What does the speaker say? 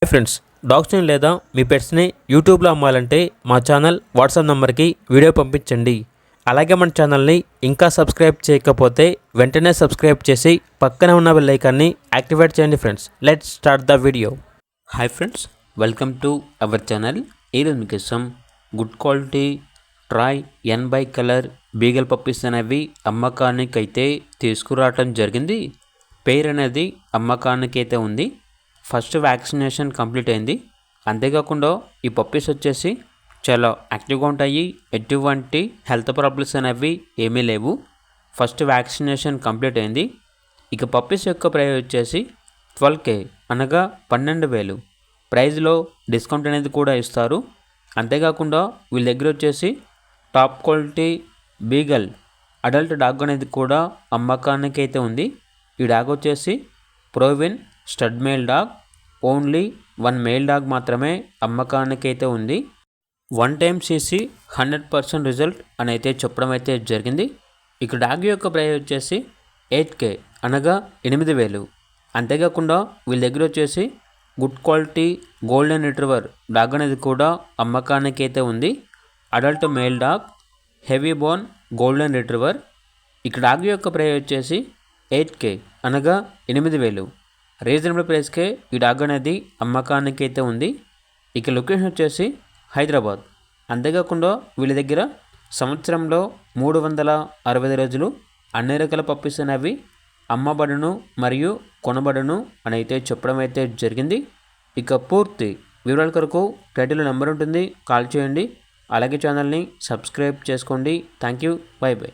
Hi friends, డాగ్స్ని లేదా మీ పెట్స్ని యూట్యూబ్లో అమ్మాలంటే మా ఛానల్ వాట్సాప్ నెంబర్కి వీడియో పంపించండి. అలాగే మన ఛానల్ని ఇంకా సబ్స్క్రైబ్ చేయకపోతే వెంటనే సబ్స్క్రైబ్ చేసి పక్కనే ఉన్న బెల్ ఐకాన్ని యాక్టివేట్ చేయండి. Friends, let's start the video. Hi friends, welcome to our channel. ఈరోజు మీకోసం good quality tri n bi colour beagle puppies అనేవి అమ్మకానికి అయితే తీసుకురావటం జరిగింది. పేరు అనేది అమ్మకానికి అయితే ఉంది. ఫస్ట్ వ్యాక్సినేషన్ కంప్లీట్ అయింది. అంతేకాకుండా ఈ పప్పీస్ వచ్చేసి చాలా యాక్టివ్గా ఉంటాయి. ఎటువంటి హెల్త్ ప్రాబ్లమ్స్ అనేవి ఏమీ లేవు. ఫస్ట్ వ్యాక్సినేషన్ కంప్లీట్ అయింది. ఇక పప్పీస్ యొక్క ప్రైస్ వచ్చేసి 12K అనగా 12,000. ప్రైజ్లో డిస్కౌంట్ అనేది కూడా ఇస్తారు. అంతేకాకుండా వీళ్ళ దగ్గర వచ్చేసి top quality beagle adult dog అనేది కూడా అమ్మకానికి అయితే ఉంది. ఈ డాగ్ వచ్చేసి proven stud male dog. Only 1 male dog మాత్రమే అమ్మకానికి అయితే ఉంది. 1 టైమ్ CC 100% రిజల్ట్ అని అయితే చెప్పడం అయితే జరిగింది. ఇక డాగ్ యొక్క ప్రైస్ వచ్చేసి 8K అనగా 8,000. అంతేకాకుండా వీళ్ళ దగ్గర వచ్చేసి good quality golden retriever dog అనేది కూడా అమ్మకానికి అయితే ఉంది. Adult male dog, heavy bone golden retriever. ఇక డాగ్ యొక్క ప్రైస్ వచ్చేసి 8K అనగా 8,000. రీజనబుల్ ప్రైస్కే ఈ డాగ్ అనేది అమ్మకానికి అయితే ఉంది. ఇక లొకేషన్ వచ్చేసి హైదరాబాద్. అంతేకాకుండా వీళ్ళ దగ్గర సంవత్సరంలో 365 రోజులు అన్ని రకాల పప్పీస్ అనేవి అమ్మబడును మరియు కొనబడును అని అయితే చెప్పడం అయితే జరిగింది. ఇక పూర్తి వివరాల కొరకు టైటిల్లో నెంబర్ ఉంటుంది, కాల్ చేయండి. అలాగే ఛానల్ని సబ్స్క్రైబ్ చేసుకోండి. Thank you, by by.